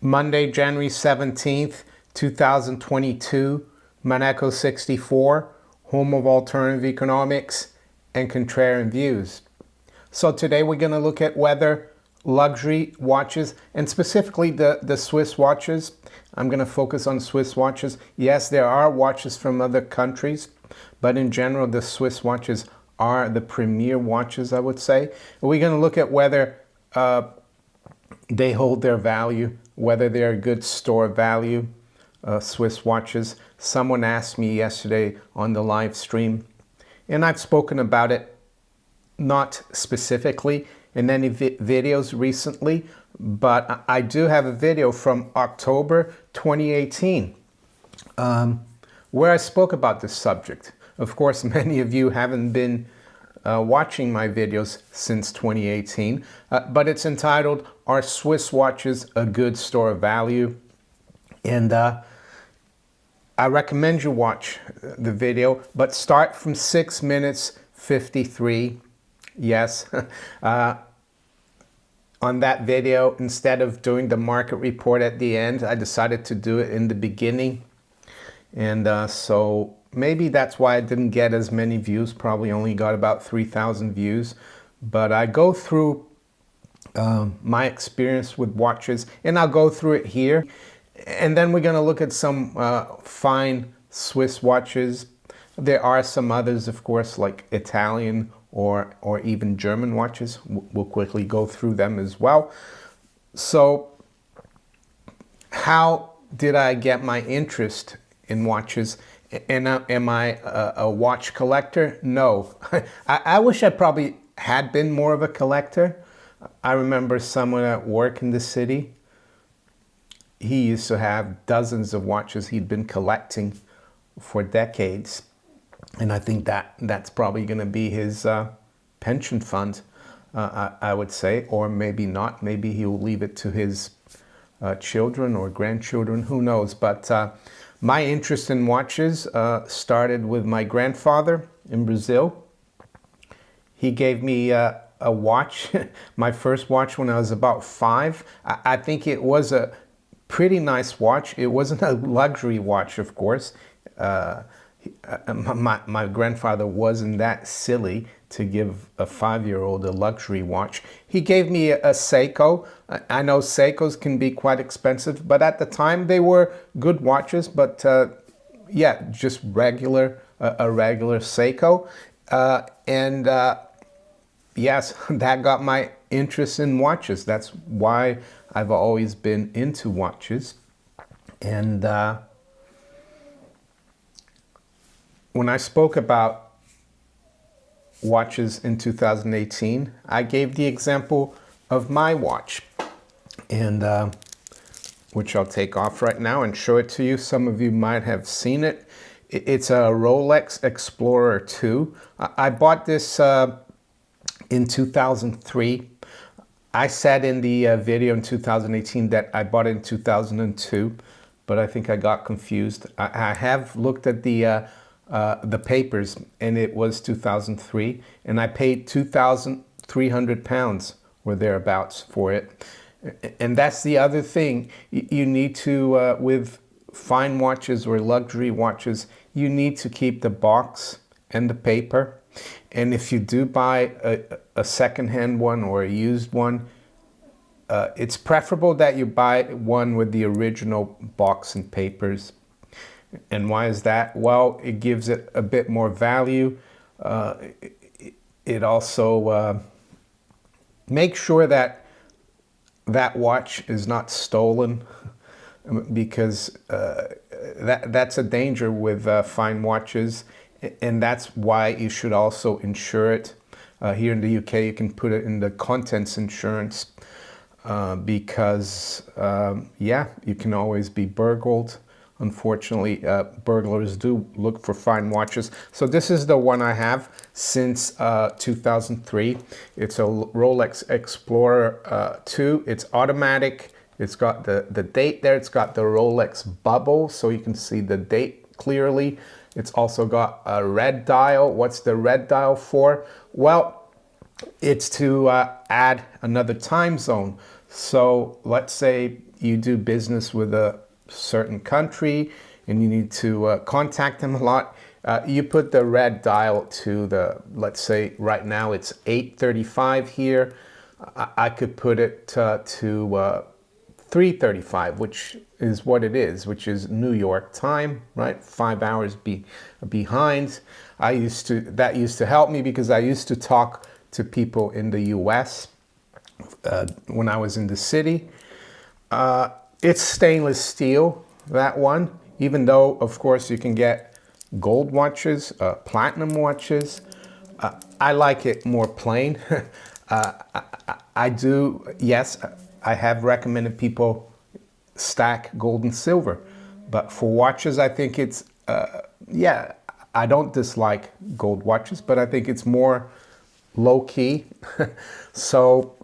Monday, January 17th, 2022, Monaco 64, home of alternative economics and contrarian views. So today we're going to look at whether luxury watches, and specifically the Swiss watches. I'm going to focus on Swiss watches. Yes, there are watches from other countries, but in general, the Swiss watches are the premier watches, I would say. We're going to look at whether they hold their value, whether they're a good store value, Swiss watches. Someone asked me yesterday on the live stream, and I've spoken about it, not specifically in any videos recently, but I do have a video from October 2018 where I spoke about this subject. Of course, many of you haven't been watching my videos since 2018, but it's entitled, Are Swiss Watches a Good Store of Value? And I recommend you watch the video, but start from 6 minutes 53. Yes. On that video, instead of doing the market report at the end, I decided to do it in the beginning. And so maybe that's why I didn't get as many views, probably only got about 3,000 views. But I go through my experience with watches, and I'll go through it here. And then we're going to look at some fine Swiss watches. There are some others, of course, like Italian or even German watches. We'll quickly go through them as well. So how did I get my interest in watches? And am I a watch collector? No. I wish I probably had been more of a collector. I remember someone at work in the city. He used to have dozens of watches he'd been collecting for decades. And I think that's probably going to be his pension fund, I would say, or maybe not. Maybe he'll leave it to his children or grandchildren, who knows. But my interest in watches started with my grandfather in Brazil. He gave me a watch, my first watch, when I was about 5. I think it was a pretty nice watch. It wasn't a luxury watch, of course. My grandfather wasn't that silly to give a 5-year-old a luxury watch. He gave me a Seiko. I know Seikos can be quite expensive, but at the time they were good watches. But yeah, just a regular Seiko. Yes, that got my interest in watches. That's why I've always been into watches. And when I spoke about watches in 2018, I gave the example of my watch, and which I'll take off right now and show it to you. Some of you might have seen it. It's a Rolex Explorer 2. I bought this in 2003. I said in the video in 2018 that I bought it in 2002, but I think I got confused. I have looked at the papers, and it was 2003, and I paid 2,300 pounds or thereabouts for it. And that's the other thing. You need to, with fine watches or luxury watches, you need to keep the box and the paper. And if you do buy a second-hand one or a used one, it's preferable that you buy one with the original box and papers. And why is that? Well, it gives it a bit more value. It also makes sure that that watch is not stolen, because that's a danger with fine watches. And that's why you should also insure it. Here in the UK, you can put it in the contents insurance because, yeah, you can always be burgled. Unfortunately, burglars do look for fine watches. So this is the one I have since 2003. It's a Rolex Explorer 2. It's automatic. It's got the date there. It's got the Rolex bubble, so you can see the date clearly. It's also got a red dial. What's the red dial for? Well, it's to add another time zone. So let's say you do business with a certain country and you need to contact them a lot. You put the red dial to the, let's say right now it's 8:35 here. I could put it to 3:35, which is what it is, which is New York time, right? 5 hours behind. That used to help me because I used to talk to people in the US when I was in the city. It's stainless steel, that one, even though, of course, you can get gold watches, platinum watches. I like it more plain. I do, yes, I have recommended people stack gold and silver, but for watches, I think it's, yeah, I don't dislike gold watches, but I think it's more low key. So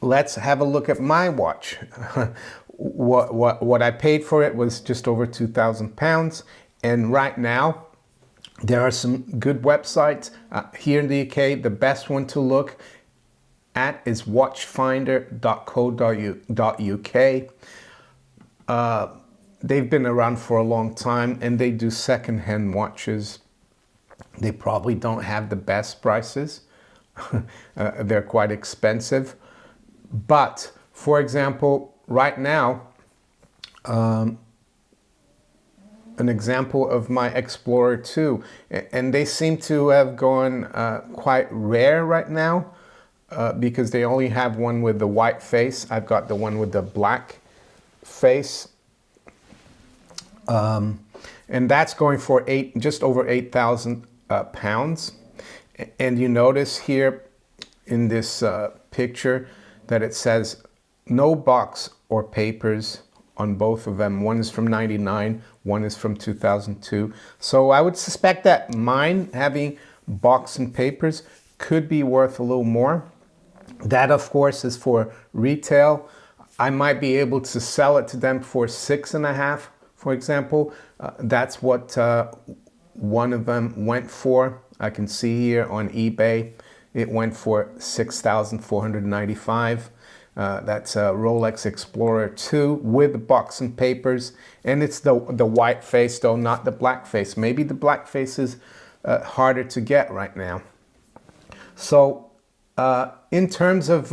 let's have a look at my watch. What I paid for it was just over £2,000, and right now there are some good websites here in the UK. The best one to look at is watchfinder.co.uk. They've been around for a long time and they do secondhand watches. They probably don't have the best prices. They're quite expensive. But for example, right now, an example of my Explorer 2, and they seem to have gone quite rare right now because they only have one with the white face. I've got the one with the black face. And that's going for just over £8,000. And you notice here in this picture that it says no box or papers on both of them. One is from 99, one is from 2002. So I would suspect that mine having box and papers could be worth a little more. That, of course, is for retail. I might be able to sell it to them for 6.5, for example. That's what one of them went for. I can see here on eBay, it went for $6,495. That's a Rolex Explorer 2 with box and papers. And it's the white face though, not the black face. Maybe the black face is harder to get right now. So in terms of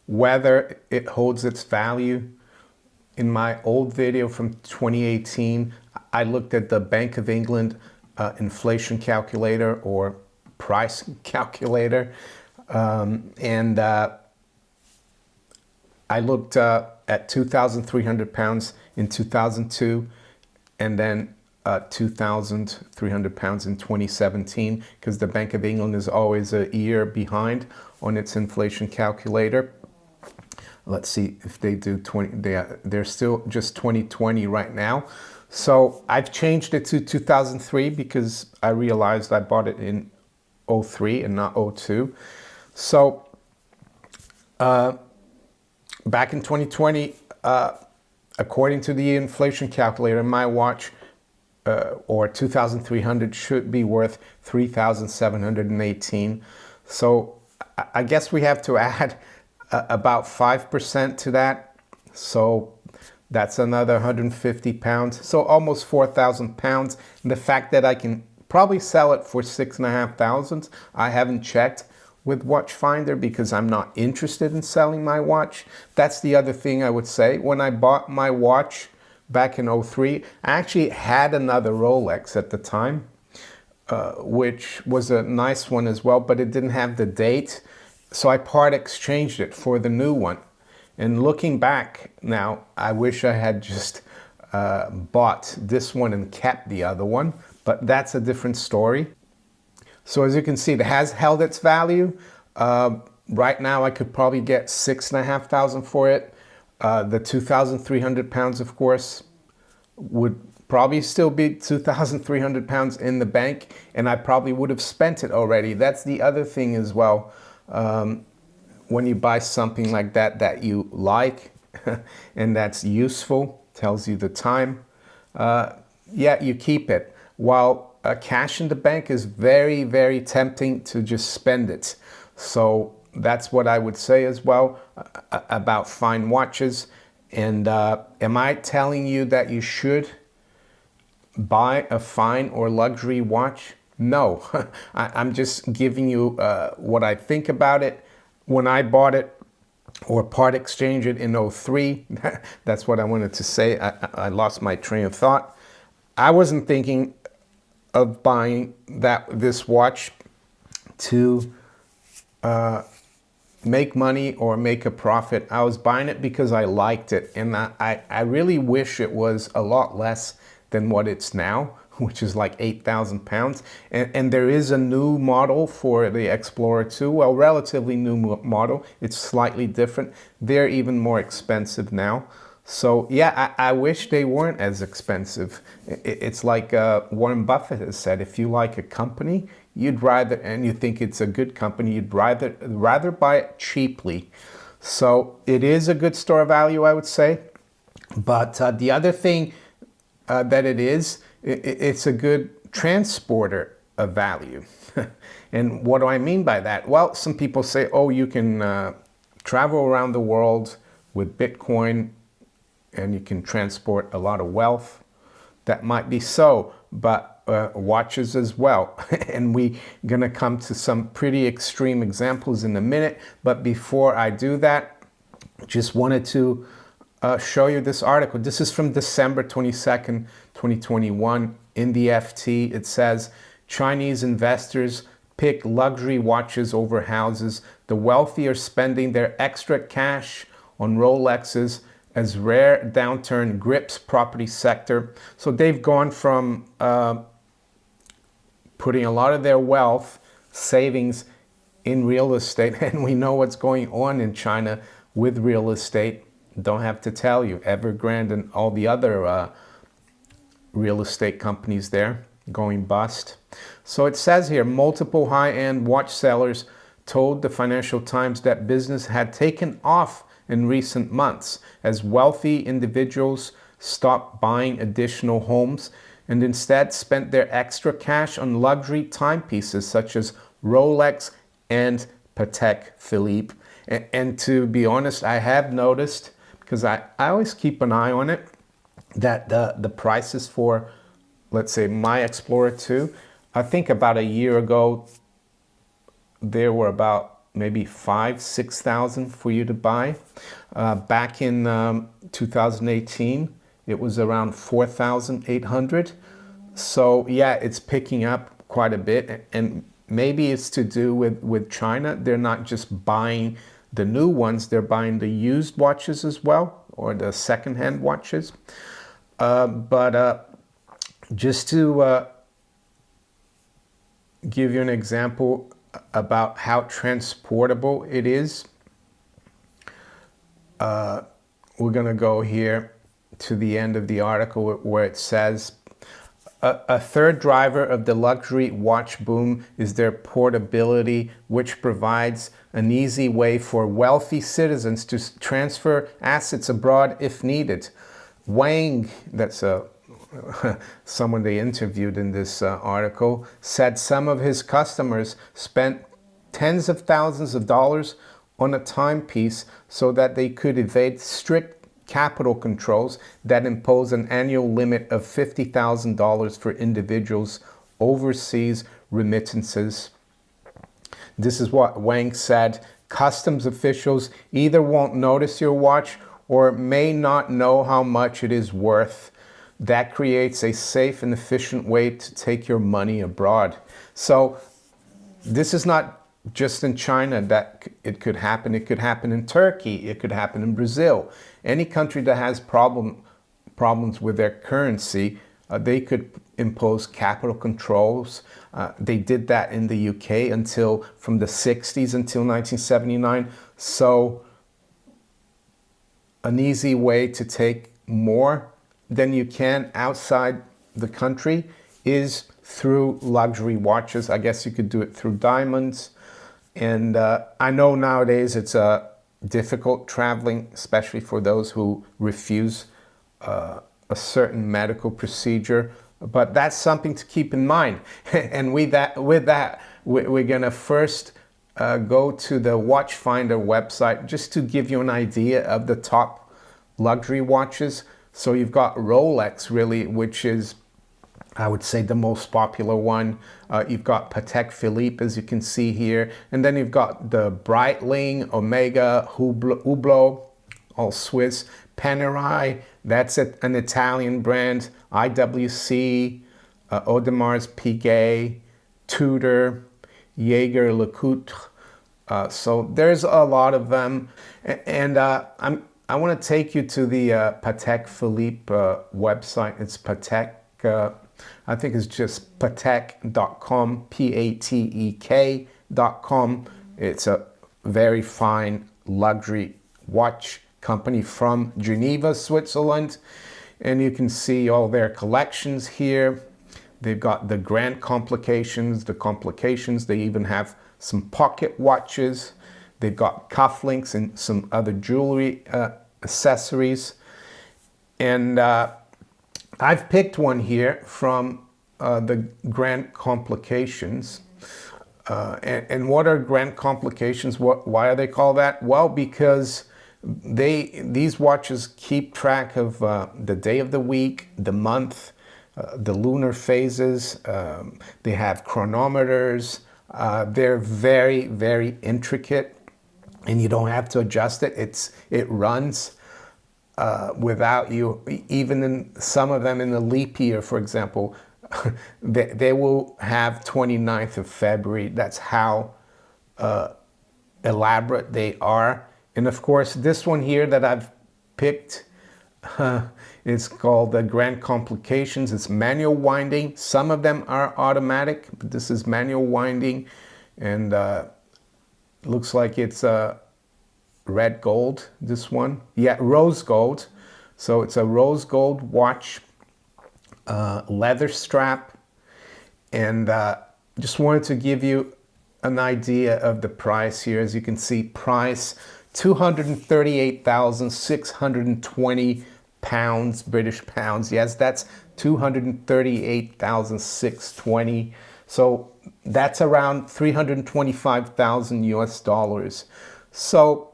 whether it holds its value, in my old video from 2018, I looked at the Bank of England inflation calculator or price calculator. And I looked at £2,300 in 2002 and then £2,300 in 2017 because the Bank of England is always a year behind on its inflation calculator. Let's see if they do 20, they're still just 2020 right now. So I've changed it to 2003 because I realized I bought it in 03 and not 02. So back in 2020, according to the inflation calculator, my watch or 2,300 should be worth 3,718. So I guess we have to add about 5% to that. So that's another £150. So almost £4,000. And the fact that I can probably sell it for $6,500. I haven't checked with Watchfinder because I'm not interested in selling my watch. That's the other thing I would say. When I bought my watch back in 03, I actually had another Rolex at the time, which was a nice one as well, but it didn't have the date. So I part exchanged it for the new one. And looking back now, I wish I had just bought this one and kept the other one, but that's a different story. So as you can see, it has held its value. Right now, I could probably get $6,500 for it. The £2,300, of course, would probably still be £2,300 in the bank, and I probably would have spent it already. That's the other thing as well. When you buy something like that that you like and that's useful, tells you the time, yeah, you keep it. While cash in the bank is very, very tempting to just spend it. So that's what I would say as well about fine watches. And am I telling you that you should buy a fine or luxury watch? No, I'm just giving you what I think about it. When I bought it or part exchange it in '03, that's what I wanted to say. I lost my train of thought. I wasn't thinking of buying this watch to make money or make a profit. I was buying it because I liked it, and I really wish it was a lot less than what it's now, which is like 8,000 pounds. And there is a new model for the Explorer 2, well, relatively new model. It's slightly different. They're even more expensive now. So yeah, I wish they weren't as expensive. It's like Warren Buffett has said, if you like a company, you'd rather, and you think it's a good company, you'd rather buy it cheaply. So it is a good store value, I would say. But the other thing that it's a good transporter of value. And what do I mean by that? Well, some people say, oh, you can travel around the world with Bitcoin and you can transport a lot of wealth. That might be so, but watches as well. And we're gonna come to some pretty extreme examples in a minute. But before I do that, just wanted to show you this article. This is from December 22nd, 2021 in the FT. It says, Chinese investors pick luxury watches over houses. The wealthy are spending their extra cash on Rolexes as rare downturn grips property sector. So they've gone from putting a lot of their wealth, savings in real estate, and we know what's going on in China with real estate. Don't have to tell you, Evergrande and all the other real estate companies there going bust. So it says here, multiple high-end watch sellers told the Financial Times that business had taken off in recent months as wealthy individuals stopped buying additional homes and instead spent their extra cash on luxury timepieces such as Rolex and Patek Philippe. And to be honest, I have noticed, because I always keep an eye on it, that the prices for, let's say, my Explorer 2, I think about a year ago, there were about maybe 5,000-6,000 for you to buy. Back in 2018, it was around 4,800. So yeah, it's picking up quite a bit, and maybe it's to do with China. They're not just buying the new ones, they're buying the used watches as well, or the secondhand watches. But just to give you an example about how transportable it is, we're going to go here to the end of the article where it says, a third driver of the luxury watch boom is their portability, which provides an easy way for wealthy citizens to transfer assets abroad if needed. Wang, that's someone they interviewed in this article, said some of his customers spent tens of thousands of dollars on a timepiece so that they could evade strict capital controls that impose an annual limit of $50,000 for individuals' overseas remittances. This is what Wang said. Customs officials either won't notice your watch or may not know how much it is worth. That creates a safe and efficient way to take your money abroad. So this is not just in China that it could happen. It could happen in Turkey. It could happen in Brazil. Any country that has problems with their currency, they could impose capital controls. They did that in the UK from the 60s until 1979. So an easy way to take more than you can outside the country is through luxury watches. I guess you could do it through diamonds. And I know nowadays it's difficult traveling, especially for those who refuse a certain medical procedure. But that's something to keep in mind. And with that, we're going to first go to the Watch Finder website just to give you an idea of the top luxury watches. So you've got Rolex, really, which is, I would say, the most popular one. You've got Patek Philippe, as you can see here. And then you've got the Breitling, Omega, Hublot, all Swiss. Panerai, that's an Italian brand. IWC, Audemars Piguet, Tudor, Jaeger LeCoultre. So there's a lot of them. And I want to take you to the Patek Philippe website. It's Patek, I think it's just patek.com, Patek.com. It's a very fine luxury watch company from Geneva, Switzerland. And you can see all their collections here. They've got the Grand Complications, the Complications. They even have some pocket watches. They've got cufflinks and some other jewelry accessories. And I've picked one here from the Grand Complications. And what are Grand Complications? Why are they called that? Well, because these watches keep track of the day of the week, the month, the lunar phases. They have chronometers. They're very, very intricate, and you don't have to adjust it. It runs without you. Even in some of them in the leap year, for example, they will have 29th of February. That's how elaborate they are. And of course, this one here that I've picked is called the Grand Complications. It's manual winding. Some of them are automatic, but this is manual winding. And looks like it's red gold, this one. Yeah, rose gold. So it's a rose gold watch, leather strap. And just wanted to give you an idea of the price here. As you can see, price £238,620 British pounds. Yes, that's 238,620. So that's around 325,000 US dollars. So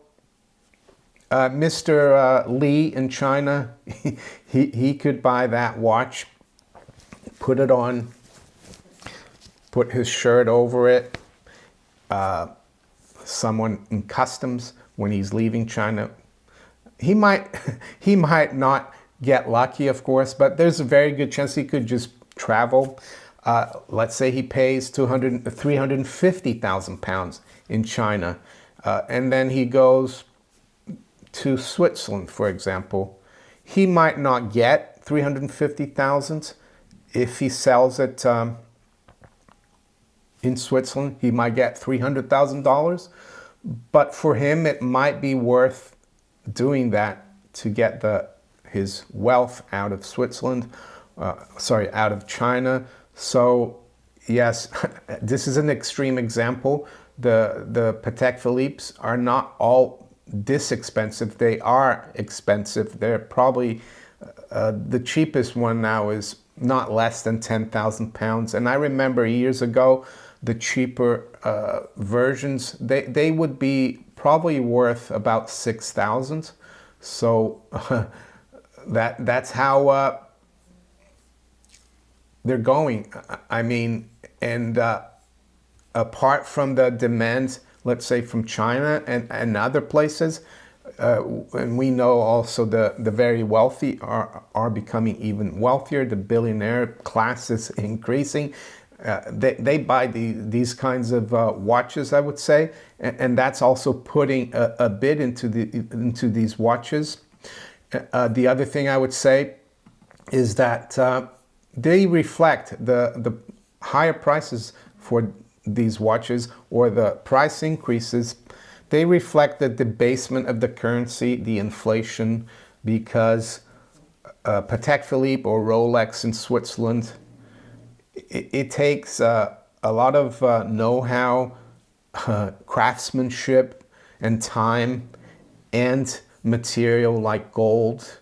Mr. Lee in China, he could buy that watch, put it on, put his shirt over it. Someone in customs, when he's leaving China, he might not get lucky, of course, but there's a very good chance he could just travel. Let's say he pays 350,000 pounds in China, and then he goes to Switzerland, for example. He might not get 350,000 if he sells it in Switzerland. He might get $300,000, but for him it might be worth doing that to get his wealth out of Switzerland, out of China. So yes, this is an extreme example. The Patek Philippe's are not all this expensive. They are expensive. They're probably the cheapest one now is not less than 10,000 pounds. And I remember years ago, the cheaper versions, they would be probably worth about 6,000. So that's how they're going. I mean, and apart from the demand, let's say from China and other places, and we know also the very wealthy are becoming even wealthier. The billionaire class is increasing. They buy these kinds of watches, I would say, and that's also putting a bid into these watches. The other thing I would say is that they reflect the higher prices for these watches, or the price increases. They reflect the debasement of the currency, the inflation, because Patek Philippe or Rolex in Switzerland, it takes a lot of know-how, craftsmanship, and time, and material like gold,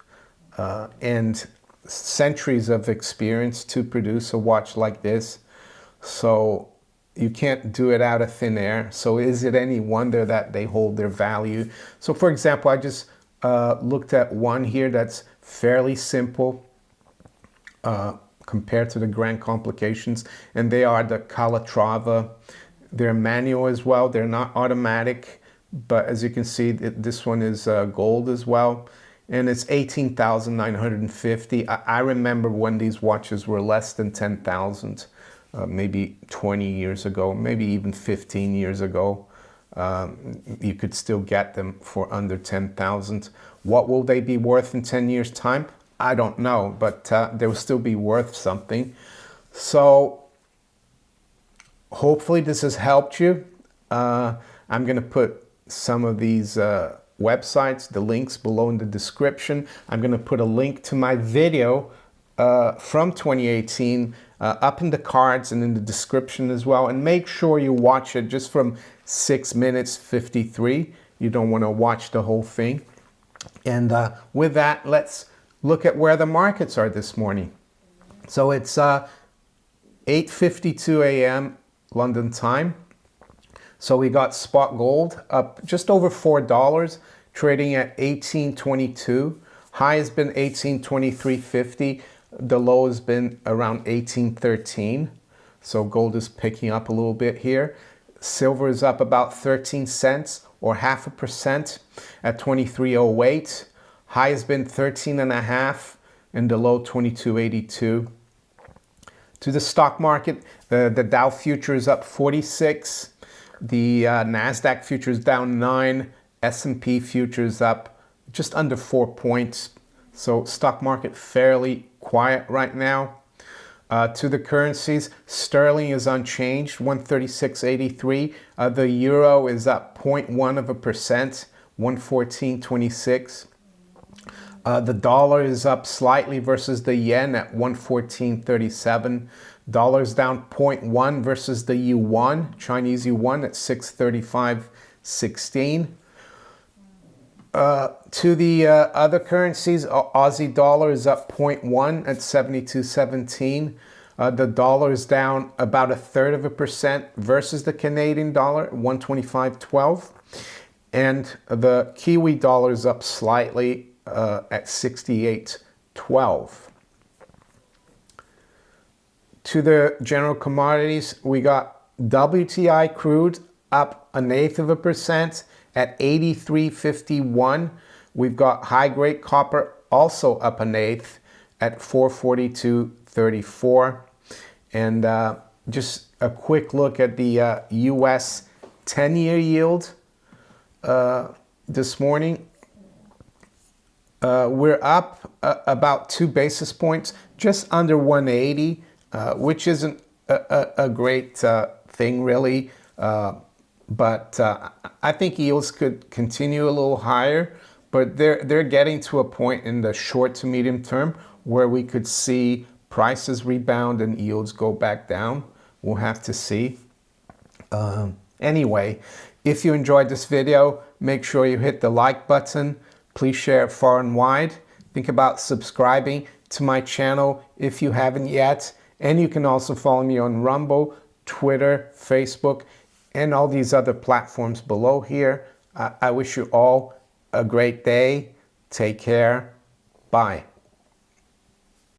and centuries of experience to produce a watch like this. So you can't do it out of thin air. So is it any wonder that they hold their value? So for example, I just looked at one here that's fairly simple compared to the Grand Complications, and they are the Calatrava. They're manual as well. They're not automatic, but as you can see, this one is gold as well, and it's 18,950. I remember when these watches were less than 10,000. Maybe 20 years ago, maybe even 15 years ago. You could still get them for under 10,000. What will they be worth in 10 years' time? I don't know, but they will still be worth something. So hopefully this has helped you. I'm going to put some of these websites, the links below in the description. I'm going to put a link to my video from 2018 up in the cards and in the description as well. And make sure you watch it just from 6 minutes 53. You don't want to watch the whole thing. And with that, let's look at where the markets are this morning. So it's 8:52 a.m. London time. So we got spot gold up just over $4, trading at 18.22. High has been 18.2350. The low has been around 18.13. So gold is picking up a little bit here. Silver is up about 13 cents or 0.5% at 23.08. High has been 13.5 and the low 22.82. To the stock market, the Dow future is up 46. The NASDAQ future is down 9. S&P future is up just under 4 points. So stock market fairly quiet right now. To the currencies, sterling is unchanged, 136.83. The euro is up 0.1%, 114.26. The dollar is up slightly versus the yen at 114.37. Dollar's down 0.1 versus the yuan, Chinese yuan at 635.16. To the other currencies, Aussie dollar is up 0.1 at 72.17. The dollar is down about 1/3% versus the Canadian dollar, 125.12. And the Kiwi dollar is up slightly at 68.12. To the general commodities, we got WTI crude up 1/8% at 83.51. We've got high-grade copper also up 1/8 at 442.34. And just a quick look at the US 10-year yield this morning. We're up about 2 basis points, just under 180, which isn't a great thing really. But I think yields could continue a little higher, but they're getting to a point in the short to medium term where we could see prices rebound and yields go back down. We'll have to see. Anyway, if you enjoyed this video, make sure you hit the like button. Please share it far and wide. Think about subscribing to my channel if you haven't yet. And you can also follow me on Rumble, Twitter, Facebook, and all these other platforms below here. I wish you all a great day. Take care. Bye.